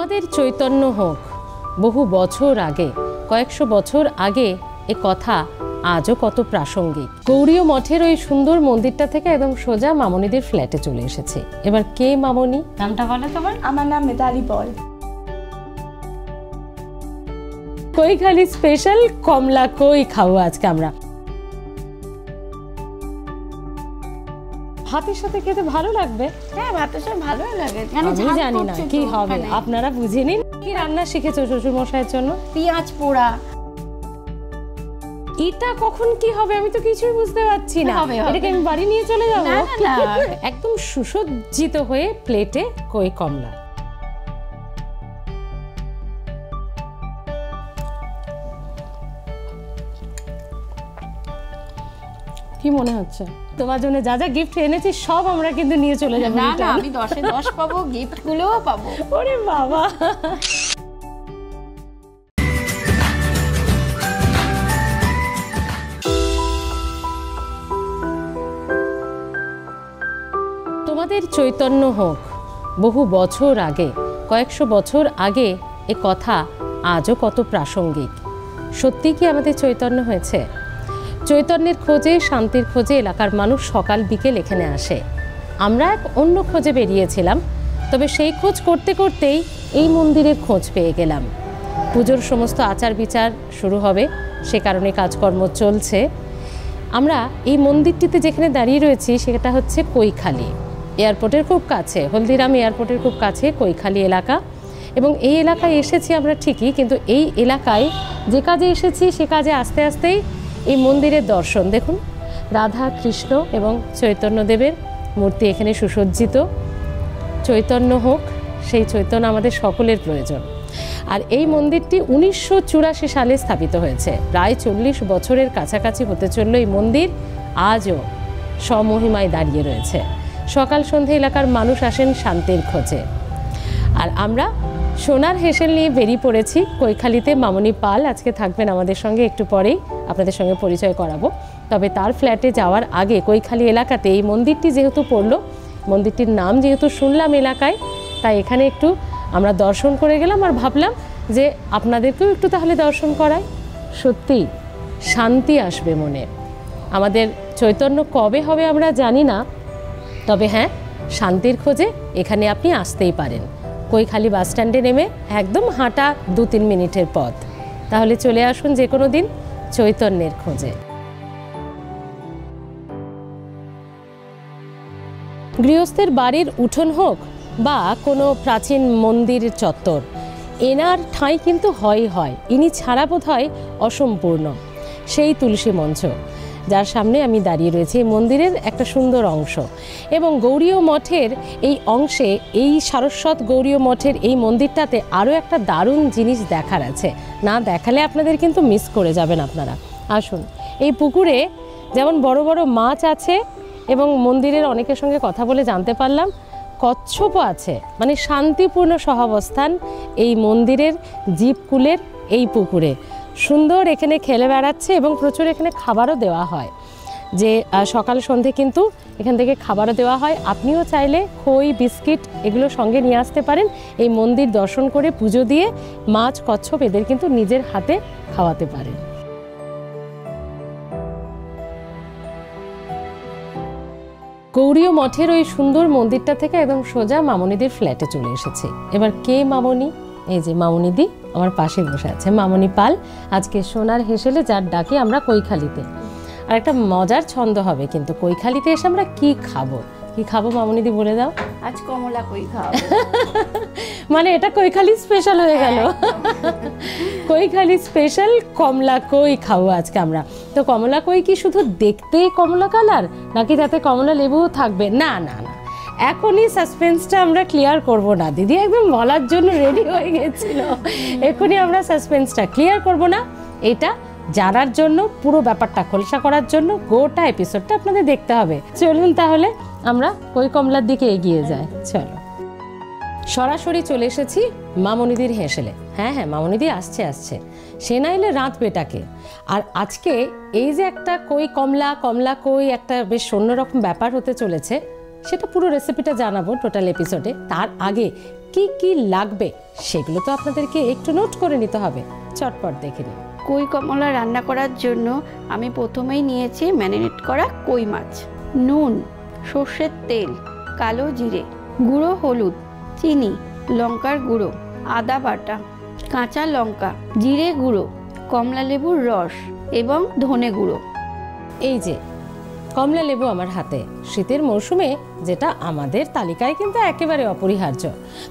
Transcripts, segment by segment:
তোমাদের চৈতন্য হোক। বহু বছর আগে, কয়েকশো বছর আগে এ কথা আজও কত প্রাসঙ্গিক। গৌরীয় মঠের ওই সুন্দর মন্দিরটা থেকে একদম সোজা মামনিদের ফ্ল্যাটে চলে এসেছে। এবার কে মামনি? নামটা বলো তোমার। আমার নাম মিতালি পল। কৈখালি স্পেশাল কমলা কই খাবো আজকে আমরা। ভাতের সাথে খেতে ভালো লাগবে। হ্যাঁ, ভাতের সাথে ভালোই লাগে। আমি জানি না কি হবে, আপনারা বুঝে নিন। কি রান্না শিখেছো শ্বশুর মশাইয়ের জন্য? পেঁয়াজ পোড়া। এটা কখন কি হবে আমি তো কিছুই বুঝতে পারছি না। এটাকে আমি বাড়ি নিয়ে চলে যাবো? একদম সুসজ্জিত হয়ে প্লেটে কই কমলা। কি মনে হচ্ছে? তোমার জন্য যা যা গিফট এনেছি সব আমরা কিন্তু নিয়ে চলে যাবো। না না, আমি 10-এ 10 পাবো, গিফট গুলোও পাবো। ওরে বাবা, তোমাদের চৈতন্য হোক। বহু বছর আগে, কয়েকশো বছর আগে এ কথা আজও কত প্রাসঙ্গিক। সত্যি কি আমাদের চৈতন্য হয়েছে? চৈতন্যের খোঁজে, শান্তির খোঁজে এলাকার মানুষ সকাল বিকেল এখানে আসে। আমরা এক অন্য খোঁজে বেরিয়েছিলাম, তবে সেই খোঁজ করতে করতেই এই মন্দিরের খোঁজ পেয়ে গেলাম। পুজোর সমস্ত আচার বিচার শুরু হবে, সে কারণে কাজকর্ম চলছে। আমরা এই মন্দিরটিতে যেখানে দাঁড়িয়ে রয়েছি সেটা হচ্ছে কৈখালি, এয়ারপোর্টের খুব কাছে, হলদিরাম এয়ারপোর্টের খুব কাছে কৈখালি এলাকা। এবং এই এলাকায় এসেছি আমরা ঠিকই, কিন্তু এই এলাকায় যে কাজে এসেছি সে কাজে আস্তে আস্তেই এই মন্দিরের দর্শন দেখুন। রাধা কৃষ্ণ এবং চৈতন্যদেবের মূর্তি এখানে সুসজ্জিত। চৈতন্য হোক, সেই চৈতন্য আমাদের সকলের প্রয়োজন। আর এই মন্দিরটি 1984 সালে স্থাপিত হয়েছে। প্রায় 40 বছরের কাছাকাছি হতে চলল এই মন্দির আজও স্বমহিমায় দাঁড়িয়ে রয়েছে। সকাল সন্ধে এলাকার মানুষ আসেন শান্তির খোঁজে। আর আমরা সোনার হেসেল নিয়ে বেরিয়ে পড়েছি কৈখালিতে। মামনি পাল আজকে থাকবেন আমাদের সঙ্গে, একটু পরেই আপনাদের সঙ্গে পরিচয় করাবো। তবে তার ফ্ল্যাটে যাওয়ার আগে কৈখালি এলাকাতে এই মন্দিরটি যেহেতু পড়লো, মন্দিরটির নাম যেহেতু শুনলাম এলাকায়, তাই এখানে একটু আমরা দর্শন করে গেলাম। আর ভাবলাম যে আপনাদেরকেও একটু তাহলে দর্শন করাই। সত্যি শান্তি আসবে মনে। আমাদের চৈতন্য কবে হবে আমরা জানি না, তবে হ্যাঁ, শান্তির খোঁজে এখানে আপনি আসতেই পারেন। কৈখালি বাস স্ট্যান্ডে নেমে একদম হাঁটা 2-3 মিনিটের পথ। তাহলে চলে আসুন যে কোনো দিন চৈতন্যের খোঁজে। গৃহস্থের বাড়ির উঠোন হোক বা কোনো প্রাচীন মন্দির চত্বর, এনার ঠাঁই কিন্তু হয়। ইনি ছাড়া বোধ হয় অসম্পূর্ণ। সেই তুলসী মঞ্চ যার সামনে আমি দাঁড়িয়ে রয়েছি, এই মন্দিরের একটা সুন্দর অংশ। এবং গৌরীয় মঠের এই অংশে, এই সারস্বত গৌরীয় মঠের এই মন্দিরটাতে আরও একটা দারুণ জিনিস দেখার আছে। না দেখালে আপনাদের কিন্তু মিস করে যাবেন আপনারা। আসুন, এই পুকুরে যেমন বড় বড় মাছ আছে এবং মন্দিরের অনেকের সঙ্গে কথা বলে জানতে পারলাম কচ্ছপও আছে। মানে শান্তিপূর্ণ সহাবস্থান এই মন্দিরের জীবকুলের এই পুকুরে। সুন্দর এখানে খেলে বেড়াচ্ছে এবং প্রচুর এখানে খাবারও দেওয়া হয়। যে সকাল সন্ধে কিন্তু এখান থেকে খাবারও দেওয়া হয়। আপনিও চাইলে খই, বিস্কিট এগুলো সঙ্গে নিয়ে আসতে পারেন। এই মন্দির দর্শন করে পুজো দিয়ে মাছ, কচ্ছপ এদের কিন্তু নিজের হাতে খাওয়াতে পারেন। গৌরীয় মঠের ওই সুন্দর মন্দিরটা থেকে একদম সোজা মামনিদের ফ্ল্যাটে চলে এসেছে। এবার কে মামনি? এই যে মামনিদি আমার পাশে বসে আছে, মামনি পাল। আজকে সোনার হেসেলে যার ডাকে আমরা কৈখালিতে। আর একটা মজার ছন্দ হবে কিন্তু, কৈখালিতে এসে আমরা কি খাবো? কি খাবো মামনিদি বলে দাও। আজ কমলা কই খাবো। মানে এটা কৈখালি স্পেশাল হয়ে গেল। কৈখালি স্পেশাল কমলা কই খাবো আজকে আমরা। তো কমলা কই কি শুধু দেখতেই কমলা কালার, নাকি তাতে কমলা লেবুও থাকবে? না না না, এখনই সাসপেন্সটা আমরা ক্লিয়ার করব না। দিদি একদম বলার জন্য রেডি হয়ে গেছিল। এখনই আমরা সাসপেন্সটা ক্লিয়ার করব না। এটা জানার জন্য, পুরো ব্যাপারটা খোলসা করার জন্য গোটা এপিসোডটা আপনাদের দেখতে হবে। চলুন তাহলে আমরা কই কমলার দিকে এগিয়ে যাই। চলো, সরাসরি চলে এসেছি মামনিদির হেসেলে। হ্যাঁ, মামনিদি আসছে। সে না এলে রাত পেটাকে। আর আজকে এই যে একটা কই কমলা কই একটা বেশ অন্যরকম ব্যাপার হতে চলেছে, সেটা পুরো রেসিপিটা জানাবো টোটাল এপিসোডে। তার আগে কি কি লাগবে সেগুলো তো আপনাদেরকে একটু নোট করে নিতে হবে, চটপট দেখে নিন। কই কমলা রান্না করার জন্য আমি প্রথমেই নিয়েছি ম্যারিনেট করা কই মাছ, নুন, সর্ষের তেল, কালো জিরে, গুঁড়ো হলুদ, চিনি, লঙ্কার গুঁড়ো, আদা বাটা, কাঁচা লঙ্কা, জিরে গুঁড়ো, কমলা লেবুর রস এবং ধনে গুঁড়ো। এই যে কমলা লেবু আমার হাতে, শীতের মৌসুমে যেটা আমাদের তালিকায় কিন্তু একেবারে অপরিহার্য।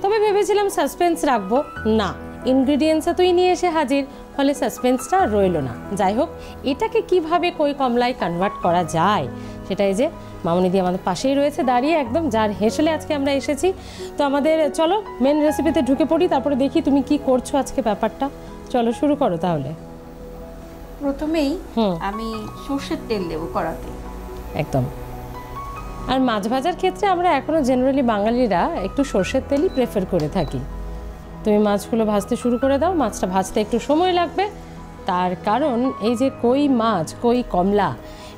তবে ভেবেছিলাম সাসপেন্স রাখবো, না, ইনগ্রিডিয়েন্টসও তুই নিয়ে এসে হাজির, ফলে সাসপেন্সটা রইল না। যাই হোক, এটাকে কিভাবে কই কমলায় কনভার্ট করা যায় সেটাই যে মামনিদি আমাদের পাশেই রয়েছে দাঁড়িয়ে, একদম যার হেসেলে আজকে আমরা এসেছি। তো আমাদের চলো মেন রেসিপিতে ঢুকে পড়ি, তারপরে দেখি তুমি কি করছো আজকে ব্যাপারটা। চলো শুরু করো তাহলে। প্রথমেই আমি সর্ষের তেল দেবো কড়াতে, একদম। আর মাছ ভাজার ক্ষেত্রে আমরা এখনো জেনারেলি বাঙালিরা একটু সর্ষের তেলই প্রেফার করে থাকি। তুমি মাছগুলো ভাজতে শুরু করে দাও, মাছটা ভাজতে একটু সময় লাগবে, তার কারণ এই যে কই মাছ, কই কমলা,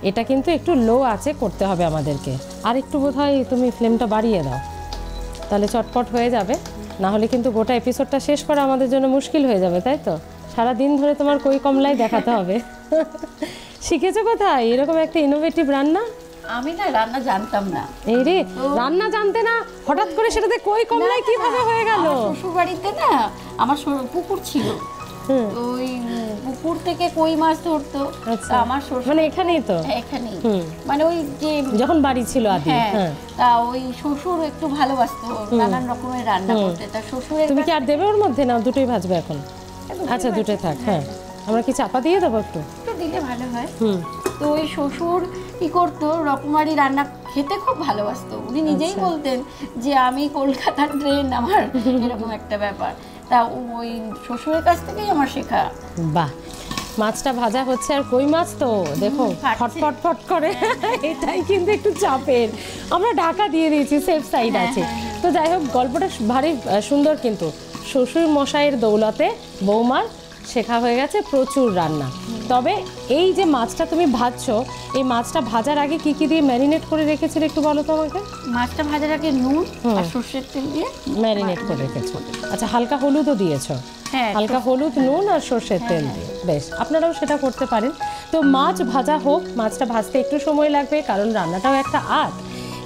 এটা কিন্তু একটু লো আঁচে করতে হবে আমাদেরকে। আর একটু বোধহয় তুমি ফ্লেমটা বাড়িয়ে দাও, তাহলে চটপট হয়ে যাবে, না হলে কিন্তু গোটা এপিসোডটা শেষ করা আমাদের জন্য মুশকিল হয়ে যাবে, তাই তো? সারা দিন ধরে তোমার কই কমলাই দেখাতে হবে। শিখেছো কোথায় এরকম একটা ইনোভেটিভ রান্না? আমি না রান্না জানতাম না। এই রে, রান্না জানতে না, হঠাৎ করে সেটাতে কই কমলাই কিভাবে হয়ে গেল? শ্বশুর বাড়িতে না আমার পুকুর ছিল, তো ওই পুকুর থেকে কই মাছ ধরতো। আমার শ্বশুর মানে এখানেই তো, এখানেই, মানে ওই যে যখন বাড়ি ছিল আদি। হ্যাঁ, তা ওই শ্বশুর একটু ভালোবাসতো নানান রকমের রান্না করতে। তা শ্বশুরের তুমি কি আর দেবে ওর মধ্যে? না দুটোই ভাজবে এখন? আচ্ছা দুটোই থাক। হ্যাঁ, আমরা কি চাপা দিয়ে দেবো একটু? একটু দিলে ভালো হয়। তো ওই শ্বশুর কি করতো, রকমারি রান্না খেতে খুব ভালোবাসতো। উনি নিজেই বলতেন যে আমি কলকাতার ট্রেন, আমার এরকম একটা ব্যাপার। তা ওই শ্বশুরের কাছ থেকেই আমার শেখা। বাহ, মাছটা ভাজা হচ্ছে, আর কই মাছ তো দেখো ফটফট ফট করে, এটাই কিন্তু একটু চাপের। আমরা ঢাকা দিয়ে দিয়েছি, সেফ সাইড আছে। তো যাই হোক, গল্পটা ভারী সুন্দর, কিন্তু শ্বশুর মশাইয়ের দৌলতে বৌমার শেখা হয়ে গেছে প্রচুর রান্না। তবে এই যে মাছটা তুমি ভাজছো, এই মাছটা ভাজার আগে কি কি দিয়ে ম্যারিনেট করে রেখেছিলে একটু বলো তো আমাকে। মাছটা ভাজার আগে নুন আর সর্ষের তেল দিয়ে ম্যারিনেট করে রেখেছো। আচ্ছা, হালকা হলুদও দিয়েছো? হ্যাঁ, হালকা হলুদ, নুন আর সর্ষের তেল দিয়ে। বেশ, আপনারাও সেটা করতে পারেন। তো মাছ ভাজা হোক, মাছটা ভাজতে একটু সময় লাগবে, কারণ রান্নাটাও একটা আর্ট,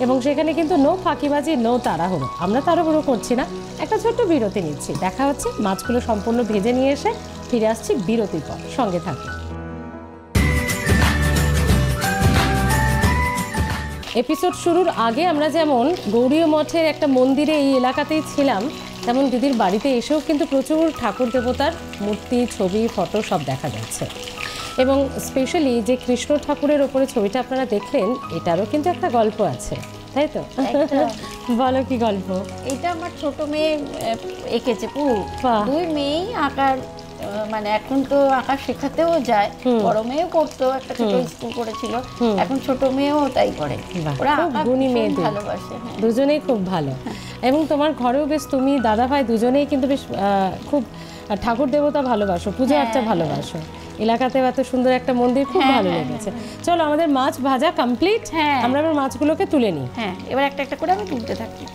এবং সেখানে কিন্তু নো ফাঁকিবাজি, নো তাড়াহুড়ো। আমরা তাড়াহুড়ো করছি না, একটা ছোট্ট বিরতি নিচ্ছি। দেখা হচ্ছে মাছগুলো সম্পূর্ণ ভেজে নিয়ে এসে, ফিরে আসছি বিরতির পর, সঙ্গে থাকুন। এপিসোড শুরুর আগে আমরা যেমন গৌরীয় মঠের একটা মন্দিরে এই এলাকাতেই ছিলাম, তেমন দিদির বাড়িতে এসেও কিন্তু প্রচুর ঠাকুর দেবতার মূর্তি, ছবি, ফটো সব দেখা যাচ্ছে। এবং স্পেশালি যে কৃষ্ণ ঠাকুরের ওপরে ছবিটা আপনারা দেখলেন, এটারও কিন্তু একটা গল্প আছে, তাই তো? বলো কি গল্প? এটা আমার ছোট মেয়ে এঁকেছে পুরো। দুই মেয়েই আঁকার, মানে এখন তো আঁকা শেখাতেও যায়, বড় মেয়েও করতো, একটা ছোট স্কুল করেছিল, এখন ছোট মেয়েও তাই করে। ওরা গুণী মেয়ে ভালোবাসে, দুজনেই খুব ভালো। এবং তোমার ঘরেও বেশ তুমি দাদা ভাই দুজনেই কিন্তু বেশ খুব ঠাকুর দেবতা ভালোবাসো, পুজো আর্চা ভালোবাসো। এলাকাতেও এত সুন্দর একটা মন্দির, খুব ভালো লেগেছে। চলো, আমাদের মাছ ভাজা কমপ্লিট, আমরা এবার মাছগুলোকে তুলে নিই। হ্যাঁ, এবার একটা একটা করে আমি তুলতে থাকি।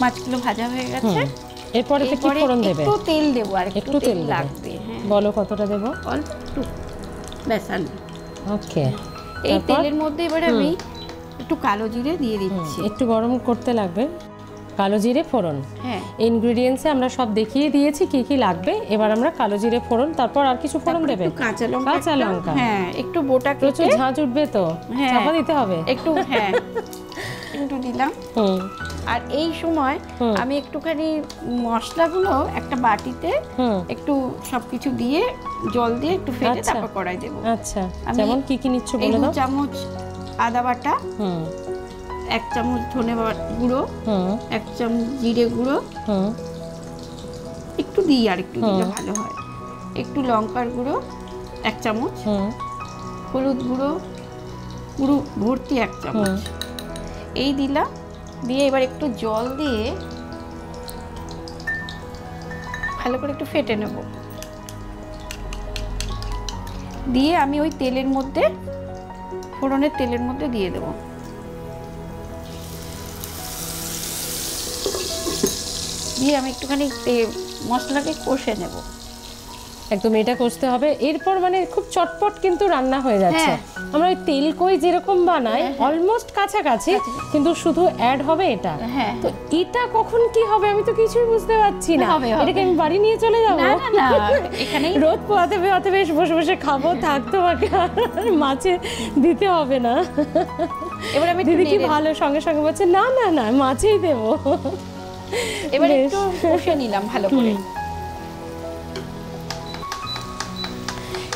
মাছগুলো ভাজা হয়ে গেছে, এরপরে কি ফোড়ন দেবে? একটু তেল দেব, আর একটু তেল লাগবে। বলো কতটা দেব? অল্প একটু, বেসান। ওকে, এই তেলের মধ্যে এবারে আমি একটু কালো জিরে দিয়ে দিচ্ছি। একটু গরম করতে লাগবে। কালো জিরে ফোড়ন, হ্যাঁ, ইনগ্রেডিয়েন্টসে আমরা সব দেখিয়ে দিয়েছি কি কি লাগবে। এবার আমরা কালো জিরে ফোড়ন, তারপর আর কিছু ফোড়ন দেবে? কাঁচা লঙ্কা, কাঁচা লঙ্কা, হ্যাঁ, একটু গোটা, প্রচুর ঝাঁঝ উঠবে তো, চাপা দিতে হবে একটু, হ্যাঁ, একটু দিলাম। আর এই সময় আমি একটুখানি মশলাগুলো একটা বাটিতে একটু সবকিছু দিয়ে জল দিয়ে একটু ফেটে তারপর কড়াই দেব। আচ্ছা, যেমন কি কি নিচ্ছ বলে দাও। 2 চামচ আদা বাটা, 1 চামচ ধনে গুঁড়ো, 1 চামচ জিরে গুঁড়ো, একটু দিই, আর একটু দিলে ভালো হয়। একটু লঙ্কার গুঁড়ো 1 চামচ, হলুদ গুঁড়ো পুরো ভর্তি 1 চামচ, এই দিলাম। দিয়ে এবার একটু জল দিয়ে ভালো করে একটু ফেটে নেব। দিয়ে আমি ওই তেলের মধ্যে, ফোড়নের তেলের মধ্যে দিয়ে দেব। দিয়ে আমি একটুখানি মশলাটাকে কষে নেব। একদম এটা কষতে হবে, এরপর মানে খুব চটপট কিন্তু রান্না হয়ে যাচ্ছে। আমরা ওই তেল কই যেরকম বানাই অলমোস্ট কাছাকাছি, কিন্তু শুধু অ্যাড হবে এটা। তো এটা কখন কি হবে আমি তো কিছুই বুঝতে পারছি না। এটাকে আমি বাড়ি নিয়ে চলে যাব? না, এখানেই রোদ পোয়াতে পোয়াতে বেশ বসে বসে খাবো, থাকতো আমাকে মাছে দিতে হবে না। এবার আমি দিদি কি ভালো সঙ্গে সঙ্গে বলছে না না না মাছেই দেবো। এবার একটু কষে নিলাম ভালো করে।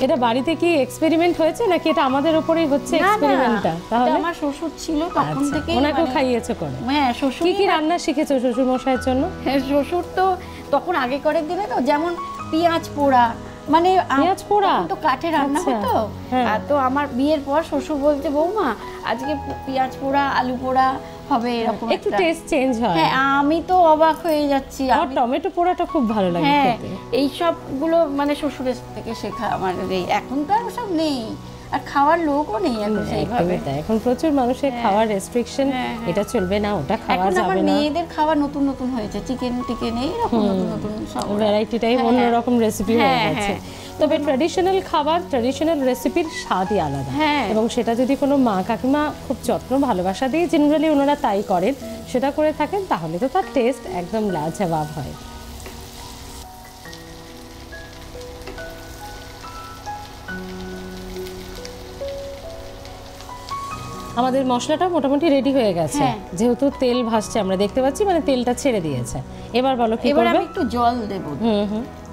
এটা বাড়িতে কি এক্সপেরিমেন্ট হয়েছে নাকি এটা আমাদের উপরেই হচ্ছে এক্সপেরিমেন্টটা? তাহলে আমার শ্বশুর ছিল তখন থেকে, ওনাকে খাইয়েছো করে? হ্যাঁ, শ্বশুর কি কি রান্না শিখেছো শ্বশুর মশাইয়ের জন্য? হ্যাঁ, শ্বশুর তো তখন আগেকার দিনে তো যেমন পেঁয়াজ পোড়া, মানে পেঁয়াজ পোড়া তো কাঠে রান্না হতো। আর তো আমার বিয়ের পর শ্বশুর বলতে বৌমা আজকে পেঁয়াজ পোড়া আলু পোড়া হবে, এরকম একটু টেস্ট চেঞ্জ হয়। হ্যাঁ, আমি তো অবাক হয়ে যাচ্ছি। আমার টমেটো পোড়াটা খুব ভালো লাগে খেতে। এই সবগুলো মানে শ্বশুরের থেকে শেখা আমার। এখন তো আর সব নেই, আর খাওয়ার লোকও নেই এখন সেইভাবে। এখন প্রচুর মানুষের খাওয়ার রেস্ট্রিকশন, এটা চলবে না ওটা খাওয়া যাবে না। আমার মেয়েদের খাওয়া নতুন নতুন হয়েছে, চিকেন এইরকম নতুন নতুন সব ভ্যারাইটিটাই অন্যরকম রেসিপি হয়ে গেছে। তবে ট্র্যাডিশনাল খাবার, ট্র্যাডিশনাল রেসিপির স্বাদই আলাদা। এবং সেটা যদি কোনো মা কাকিমা খুব যত্ন ভালোবাসা দিয়ে জেনারেলি ওনারা তাই করেন, সেটা করে থাকেন, তাহলে তো তার টেস্ট একদম লাজবাব হয়। আমাদের মশলাটা মোটামুটি রেডি হয়ে গেছে, যেহেতু তেল ভাসছে আমরা দেখতে পাচ্ছি, মানে তেলটা ছেড়ে দিয়েছে। এবার বলো কি করবে? এবার আমি একটু জল দেব,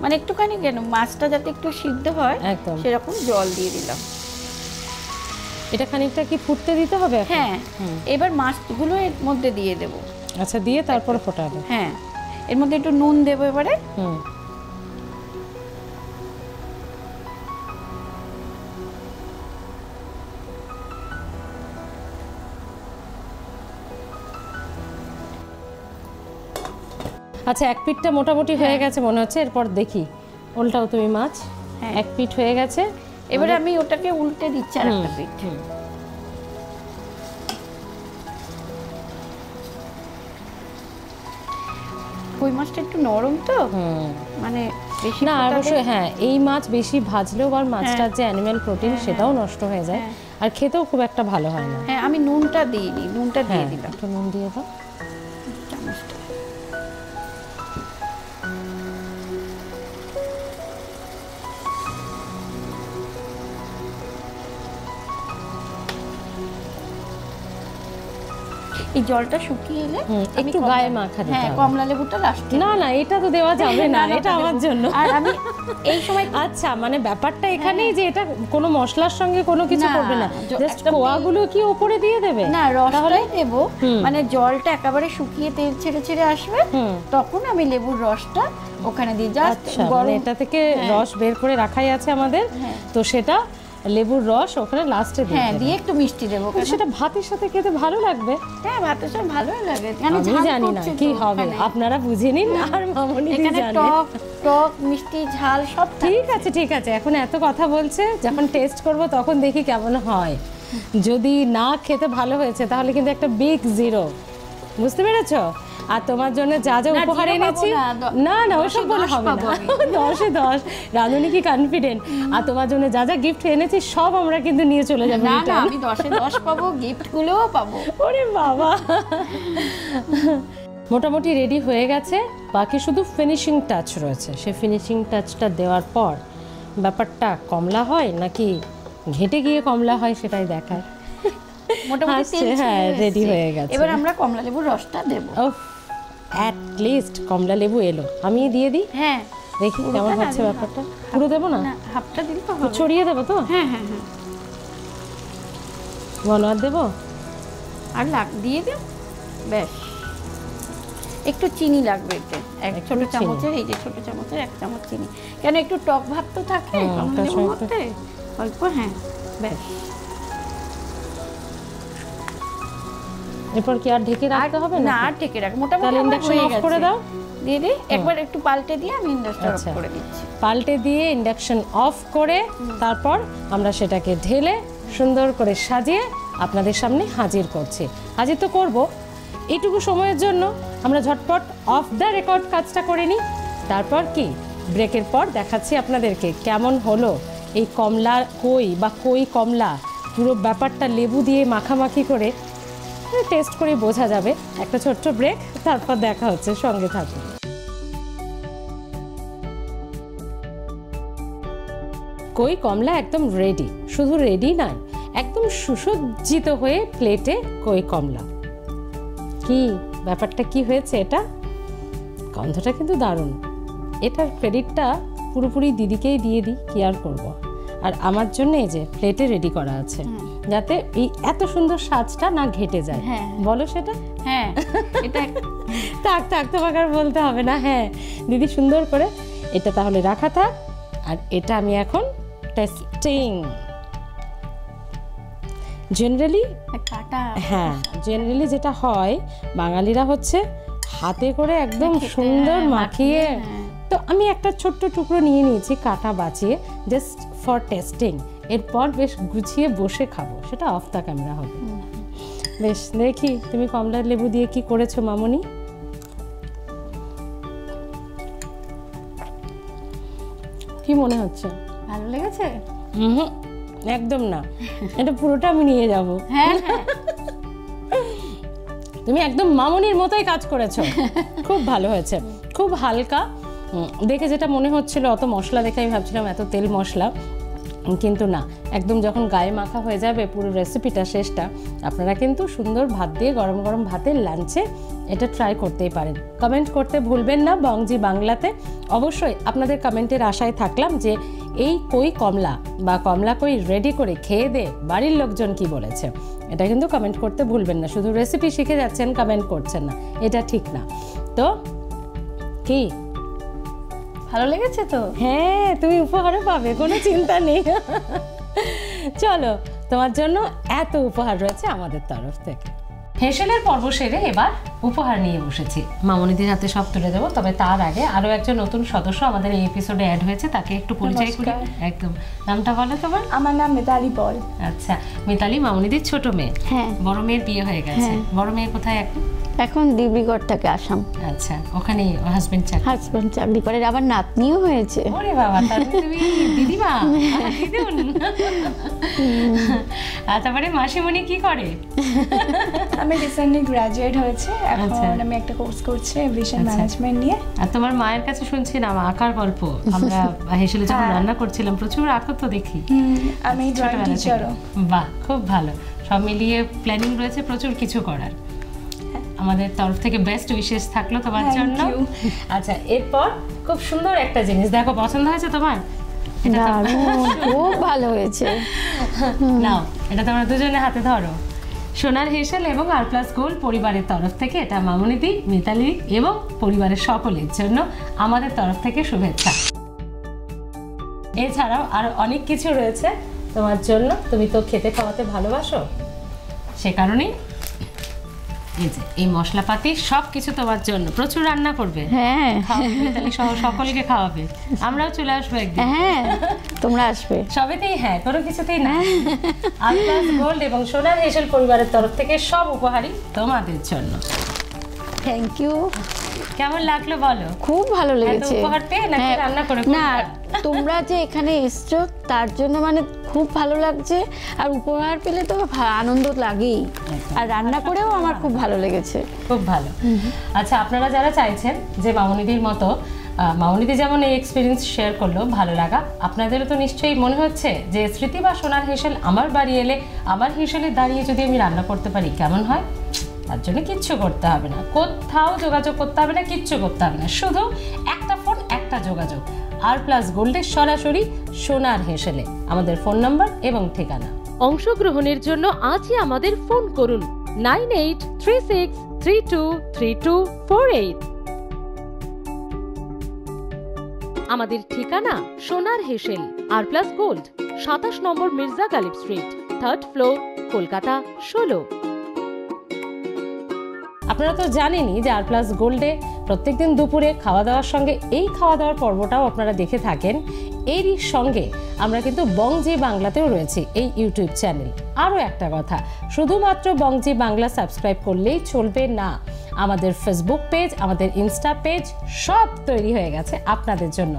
মানে একটুখানি কেন মাছটা যাতে একটু সিদ্ধ হয় সেরকম জল দিয়ে দিলাম। এটা খানিকটা কি ফুটতে দিতে হবে? হ্যাঁ, এবার মাছগুলো এর মধ্যে দিয়ে দেব। আচ্ছা, দিয়ে তারপর ফোটাবে? হ্যাঁ, এর মধ্যে একটু নুন দেব এবারে। আচ্ছা, এক পিঠটা মোটামুটি হয়ে গেছে মনে হচ্ছে, এরপর দেখি উল্টাও তুমি মাছ। এক পিঠ হয়ে গেছে, এবারে আমি ওটাকে উল্টে দিচ্ছি আর একটা পিঠ। কই মাছটা একটু নরম তো, মানে বেশি না অবশ্যই। হ্যাঁ, এই মাছ বেশি ভাজলেও আর মাছটার যে অ্যানিম্যাল প্রোটিন সেটাও নষ্ট হয়ে যায়, আর খেতেও খুব একটা ভালো হয় না। হ্যাঁ, আমি নুনটা দিইনি, নুনটা দিয়ে দিলাম। একটু নুন দিয়ে দাও চামচটা। এই জলটা শুকিয়ে এলে একটু গায়ে মাখা দিতে হবে। হ্যাঁ, কমলা লেবুটা লাস্টে। না না, এটা তো দেওয়া যাবে না, এটা আমার জন্য। আর আমি এই সময় আচ্ছা, মানে ব্যাপারটা এখানেই যে এটা কোনো মশলার সঙ্গে কোনো কিছু করবে না, জাস্ট কোয়াগুলো কি উপরে দিয়ে দেবে? না, রসটাই দেব, মানে জলটা একেবারে শুকিয়ে তেল ছেড়ে ছেড়ে আসবে, তখন আমি লেবুর রসটা ওখানে দিই। জাস্ট গরম, এটা থেকে রস বের করে রাখাই আছে আমাদের, তো সেটা লেবুর রস ওখানে লাস্টে দিয়ে হ্যাঁ দিয়ে একটু মিষ্টি দেবো। সেটা ভাতের সাথে খেতে ভালো লাগবে। হ্যাঁ, ভাতের সাথে ভালোই লাগে। আমি জানি না কি হবে, আপনারা বুঝে নিন, আর মামনি জানে। টক টক মিষ্টি ঝাল সব ঠিক আছে, ঠিক আছে। এখন এত কথা বলছে, যখন টেস্ট করব তখন দেখি কেমন হয়। যদি না খেতে ভালো হয়েছে তাহলে কিন্তু একটা বিগ জিরো, বুঝতে পেরেছো? আর তোমার জন্য যা যা উপহার এনেছি, না না ওসব বলে হবে না, 10-এ 10। রাঁধুনি কি কনফিডেন্ট। আর তোমার জন্য যা যা গিফট এনেছি সব আমরা কিন্তু নিয়ে চলে যাবো। না না, আমি 10-এ 10 পাবো, গিফটগুলোও পাবো। ওরে বাবা, মোটামুটি রেডি হয়ে গেছে, বাকি শুধু ফিনিশিং টাচ রয়েছে। সেই ফিনিশিং টাচটা দেওয়ার পর ব্যাপারটা কমলা হয় নাকি ঘেঁটে গিয়ে কমলা হয় সেটাই দেখার। মোটামুটি হ্যাঁ, রেডি হয়ে গেছে। এবার আমরা কমলা লেবুর রসটা দেব। অ্যাট লিস্ট কমলা লেবু এলো, আমি দিয়ে দিই। হ্যাঁ, দেখি কেমন হচ্ছে ব্যাপারটা। পুরো দেবো না, হাফটা দিলে তো হবে। ছড়িয়ে দেবো তো? হ্যাঁ হ্যাঁ হ্যাঁ, বলো আর দেবো? আর দিয়ে দেব, ব্যাস। একটু চিনি লাগবে এতে, এক ছোট চামচের, এই যে ছোট চামচের 1 চামচ চিনি, কেন একটু টক ভাব তো থাকে কমলা লেবুর মধ্যে অল্প। হ্যাঁ, ব্যাস। এরপর কি আর ঢেকে রাখতে হবে না, না? আর ঢেকে রাখ, মোটামুটি তাহলে আমার ইন্ডাকশন হয়ে অফ করে গেছে। দাও। দিয়ে দিই, একবার একটু পাল্টে দিয়ে আমি ইন্ডাকশন অফ আচ্ছা। করে দিচ্ছি। পাল্টে দিয়ে ইন্ডাকশন অফ করে তারপর আমরা সেটাকে ঢেলে সুন্দর করে সাজিয়ে আপনাদের সামনে হাজির করছি। হাজির তো করব, এইটুকু সময়ের জন্য আমরা ঝটপট অফ দ্য রেকর্ড কাজটা করে নিই। তারপর কি ব্রেকের পর দেখাচ্ছি আপনাদেরকে কেমন হলো এই কমলা কই বা কই কমলা, পুরো ব্যাপারটা লেবু দিয়ে মাখামাখি করে টেস্ট করে বোঝা যাবে। একটা ছোট্ট ব্রেক, তারপর দেখা হচ্ছে, সঙ্গে থাকুন। কই কমলা একদম রেডি, শুধু রেডি নয়, একদম সুসজ্জিত হয়ে প্লেটে কই কমলা। কি ব্যাপারটা কি হয়েছে, এটা গন্ধটা কিন্তু দারুণ। এটার ক্রেডিটটা পুরোপুরি দিদিকেই দিয়ে দিই, কি আর করবো। আর আমার জন্য এই যে প্লেটে রেডি করা আছে, যাতে এই এত সুন্দর সাজটা না ঘেটে যায়। হ্যাঁ। বলো সেটা। হ্যাঁ, এটা থাক থাক, তোমাকে আর বলতে হবে না। হ্যাঁ দিদি, সুন্দর করে এটা তাহলে রাখা থাক। আর এটা আমি এখন টেস্টিং। জেনারেলি কাটা, হ্যাঁ, জেনারেলি যেটা হয়, বাঙালিরা হচ্ছে হাতে করে একদম সুন্দর মাখিয়ে, তো আমি একটা ছোট্ট টুকরো নিয়ে নিয়েছি কাটা বাঁচিয়ে, জাস্ট ফর টেস্টিং। এরপর বেশ গুছিয়ে বসে খাবো, সেটা অফ দ্য ক্যামেরা হবে। বেশ, দেখি তুমি কমলা লেবু দিয়ে কি করেছো মামনি। কি মনে হচ্ছে? ভালো লেগেছে? একদম না, এটা পুরোটা আমি নিয়ে যাব। হ্যাঁ, তুমি একদম মামনির মতোই কাজ করেছো। খুব ভালো হয়েছে, খুব হালকা। দেখে যেটা মনে হচ্ছিল, অত মশলা দেখে আমি ভাবছিলাম এত তেল মশলা, কিন্তু না, একদম যখন গায়ে মাখা হয়ে যাবে পুরো রেসিপিটা শেষটা, আপনারা কিন্তু সুন্দর ভাত দিয়ে গরম গরম ভাতের লাঞ্চে এটা ট্রাই করতেই পারেন। কমেন্ট করতে ভুলবেন না বংজি বাংলাতে। অবশ্যই আপনাদের কমেন্টের আশায় থাকলাম যে এই কই কমলা বা কমলা কই রেডি করে খেয়ে দে বাড়ির লোকজন কি বলেছে, এটা কিন্তু কমেন্ট করতে ভুলবেন না। শুধু রেসিপি শিখে যাচ্ছেন, কমেন্ট করছেন না, এটা ঠিক না। তো কি ভালো লেগেছে তো? হ্যাঁ, তুমি উপহারও পাবে, কোনো চিন্তা নেই। চলো, তোমার জন্য এত উপহার রয়েছে আমাদের তরফ থেকে। হেসেলের পর্ব সেরে এবার উপহার নিয়ে বসেছি, মামনিদের হাতে সব তুলে দেবো। তবে তার আগে আরো একজন নতুন সদস্য আমাদের এই এপিসোডে অ্যাড হয়েছে, তাকে একটু পরিচয় করি। একদম, নামটা বলো তোমার? আমার নাম মিতালি পল। আচ্ছা, মিতালি মামনিদের ছোট মেয়ে। হ্যাঁ। বড় মেয়ের বিয়ে হয়ে গেছে। বড় মেয়ে কোথায় এখন? এখন ডিব্রুগড় থেকে আসাম। আচ্ছা, ওখানে হাজবেন্ড চাকরি। হাজবেন্ড চাকরি করে, আবার নাতনিও হয়েছে। ওরে বাবা, তাহলে তুমি দিদিমা, দিদুন। আর তারপরে মাসিমণি কি করে? আমি রিসেন্টলি গ্রাজুয়েট হয়েছে, এখন আমি একটা কোর্স করছি এভিয়েশন ম্যানেজমেন্ট নিয়ে। আর তোমার মায়ের কাছে শুনছিলাম আঁকার গল্প, আমরা হেসেলে যখন রান্না করছিলাম প্রচুর আঁকো তো দেখি। আমি ড্রয়িং টিচারও। বাহ, খুব ভালো। সব মিলিয়ে প্ল্যানিং রয়েছে প্রচুর কিছু করার। আমাদের তরফ থেকে বেস্ট উইশেস থাকলো তোমার জন্য। আচ্ছা, এরপর খুব সুন্দর একটা জিনিস দেখো, পছন্দ হয়েছে তোমার? খুব ভালো হয়েছে। নাও, এটা তোমরা দুজনে হাতে ধরো। সোনার হেসেল এবং আর প্লাস গোল্ড পরিবারের তরফ থেকে এটা মামনিদি, মিতালি এবং পরিবারের সকলের জন্য আমাদের তরফ থেকে শুভেচ্ছা। এছাড়াও আরো অনেক কিছু রয়েছে তোমার জন্য, তুমি তো খেতে খাওয়াতে ভালোবাসো, সে কারণেই এই যে এই মশলাপাতি সব কিছু তোমার জন্য। প্রচুর রান্না করবে। হ্যাঁ, মিতালি সহ সকলকে খাওয়াবে। আমরাও চলে আসবো একদিন। হ্যাঁ, তোমরা আসবে। সবেতেই হ্যাঁ, কোনো কিছুতেই না। আর প্লাস গোল্ড এবং সোনার হেসেল পরিবারের তরফ থেকে সব উপহারই তোমাদের জন্য। Thank you. কেমন লাগলো বলো? খুব ভালো লেগেছে। উপহার পেয়ে নাকি রান্না করে? না, তোমরা যে এখানে এসছো তার জন্য মানে খুব ভালো লাগছে, আর উপহার পেলে তো আনন্দ লাগেই, আর রান্না করেও আমার খুব ভালো লেগেছে। খুব ভালো। আচ্ছা, আপনারা যারা চাইছেন যে মামনিদির মতো, মামনিদি যেমন এই এক্সপিরিয়েন্স শেয়ার করলো, ভালো লাগা, আপনাদেরও তো নিশ্চয়ই মনে হচ্ছে যে স্মৃতি বা সোনার হেসেল আমার বাড়ি এলে আমার হেসেলে দাঁড়িয়ে যদি আমি রান্না করতে পারি কেমন হয়। তার জন্য কিচ্ছু করতে হবে না, কোথাও যোগাযোগ করতে হবে না, কিচ্ছু করতে হবে না, শুধু একটা ফোন, একটা যোগাযোগ। আর প্লাস গোল্ডের সরাসরি সোনার হেসেলে আমাদের ফোন নাম্বার এবং ঠিকানা। অংশগ্রহণের জন্য আজই আমাদের ফোন করুন 9836323248। আমাদের ঠিকানা সোনার হেসেল, আর প্লাস গোল্ড, 27 নম্বর Mirza Ghalib street, 3rd floor, Kolkata 16। আপনারা তো জানেনই যে আর প্লাস গোল্ডে প্রত্যেকদিন দুপুরে খাওয়া দাওয়ার সঙ্গে এই খাওয়া দাওয়ার পর্বটাও আপনারা দেখে থাকেন। এরই সঙ্গে আমরা কিন্তু বংজি বাংলাতেও রয়েছি এই ইউটিউব চ্যানেল। আরও একটা কথা, শুধুমাত্র বংজি বাংলা সাবস্ক্রাইব করলেই চলবে না, আমাদের ফেসবুক পেজ, আমাদের ইনস্টা পেজ সব তৈরি হয়ে গেছে আপনাদের জন্য।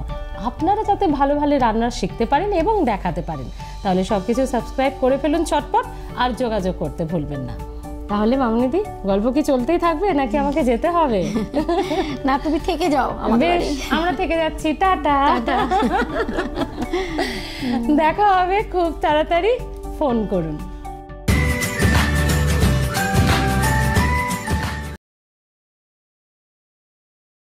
আপনারা যাতে ভালো ভালো রান্না শিখতে পারেন এবং দেখাতে পারেন, তাহলে সব কিছু সাবস্ক্রাইব করে ফেলুন চটপট, আর যোগাযোগ করতে ভুলবেন না। তাহলে মামনিদি, গল্প কি চলতেই থাকবে নাকি আমাকে যেতে হবে? না, তুমি থেকে যাও আমাদের বেশ, আমরা থেকে যাচ্ছি, টাটা। দেখা হবে খুব তাড়াতাড়ি, ফোন করুন।